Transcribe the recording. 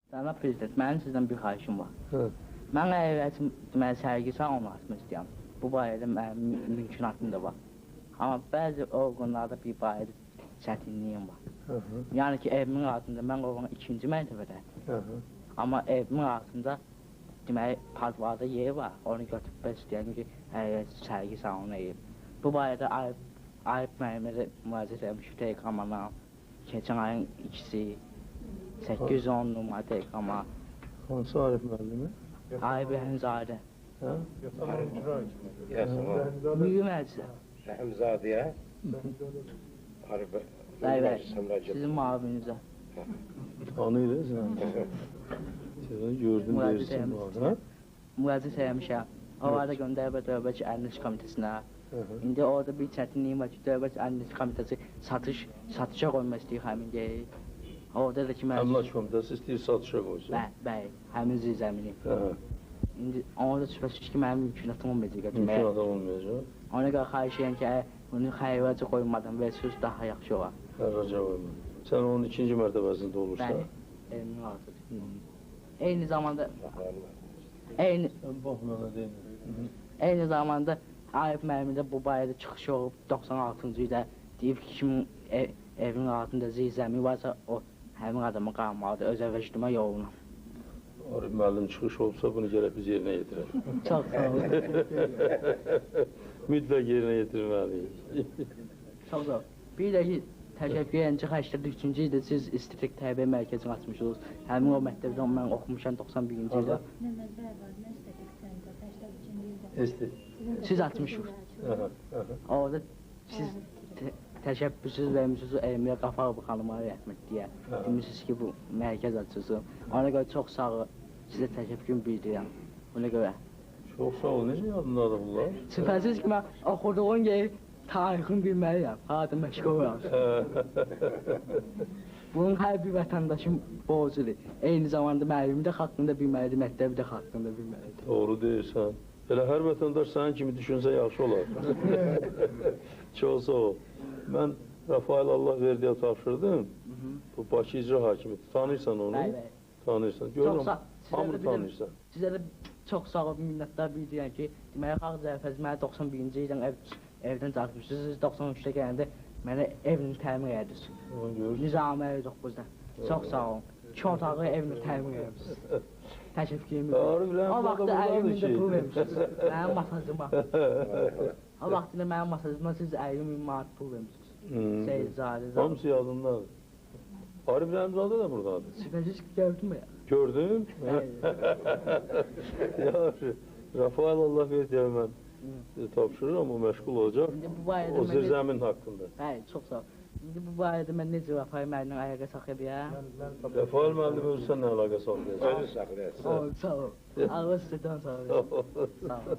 Cənab Prezident, mənim sizdən bir xahişim var. Mən deməli, sərgi salonu açmaq istəyirəm. Bu barədə mənim mümkünatım da var. Amma bəzi orqanlarda bir barədə çətinliyim var. Yəni ki, evimin altında, mən orqanın 2-ci mərtəbədə. Amma evimin altında, deməli, padvarda yeri var. Onu götürmək istəyirəm ki, sərgi salonu edim. Bu barədə Ayıb müəllimə müraciət etmişik telekamana. Keçən ayın 2-si. 810 numara telekamana. Hansı Arif müəllimi? Ayıb Rəhimzadə. Mühüm məclisə. Rəhimzadəyə? Bəy, sizin müavinizə. Anıydı sən? Səni gördüm deyirsin. Müraciət etmişəm. O arada göndəribə Dövlət Əliniz Komitəsinə. İndi orada bir çətinliyim var ki, Dövlət Əliniz Komitəsi satışa qoymaq istəyir həmin yeri. Orada da ki, Əmlak Komitəsi istəyir satışa qoysun. Bəy, həmin zirzəmini. İndi orada şübhəsiz ki, mənim mümkünatım olmayacaq. Mümkünatım olmayacaq. Ona görə xahiş edirəm ki, bunu xəyracı qoymadan və söz daha yaxşı olar. Xəyracı qoymadan. Sən onun 2-ci mərtəbəsində olursa? Bəli, evimin altıdır. Eyni zamanda... Eyni zamanda Arif müəllimdə bu barədə çıxışı olub 96-cı ildə deyib ki, kimin evinin altında zirzəmi varsa o həmin adamı qalmalıdır, öz əvəşdirmə yoluna. Arif müəllim çıxış olubsa bunu gələk biz yerinə yetirək. Çox sağ olun. Mütləq yerinə yetirməliyik. Çox sağ olun. Bir də ki, təşəkkür edirəm ki, 83-cü ildə siz İstiqlal Tərbiyə Mərkəzini açmışsınız. Həmin o məktəbdə mən oxumuşam 91-ci ildə. Siz açmışsınız. Orada siz təşəbbüsüz vermişsiniz Elmiyə Qafarova xanıma rəhmət deyə. Demişsiniz ki, bu mərkəz açılsın. Ona görə çox sağ olun. Sizə təşəkkür bildirirəm. Ona görə. Çox sağ olun. Necə yadındadır bunlar? Şübhəsiz ki, mən oxuduğum yeri tarixini bilməliyəm. Harada məşğul olam. Bunun hər bir vətəndaşın borcudur. Eyni zamanda müəllimi də haqqında bilməlidir, məktəbi də haqqında bilməlidir. Doğru deyirsən. Elə hər vətəndaş sənin kimi düşünsə yaxşı olar. Çox sağ ol. Mən Rafael Allahverdiyə tapşırdım. Bu Bakı icra hakimidir. Tanıyırsan onu? Bəli. Tanıyırsan. Görürüm, hamını tanıyırsan. Sizə də çox sağ ol, minnətlər bildirirəm ki, deməli, Xalq Zərfəz mənə 91-ci ildən evdən çağırmışsınız. Siz 93-də gələndə mənə evini təmin edirsiniz. Nizami 59-da. Çox sağ olun. 2 otaqlı evini təmin edirsiniz. Təşəkkürümü. O vaxtda əlimdə pul vermişsiniz. Mənim masajıma. O vaxtında mənim masajıma siz 50.000 manat pul vermişsiniz. Seyirzadə. Hamısı yadındadır. Arif Rəhimzadə də buradadır. Şübhəsiz gördüm ya. Gördün? Yaxşı. Rafael Allahverdiyə mən tapşırıram, o məşğul olacaq. O zirzəmin haqqında. Bəli, çox sağ ol. İndi bu barədə mən necə Rafael müəllimlə əlaqə saxlaya bilərəm? Rafael müəllim özü sən nə əlaqə saxlayacaq? Özü saxlayacaq. Sağ ol. Allah sizdən sağ olun. Sağ ol.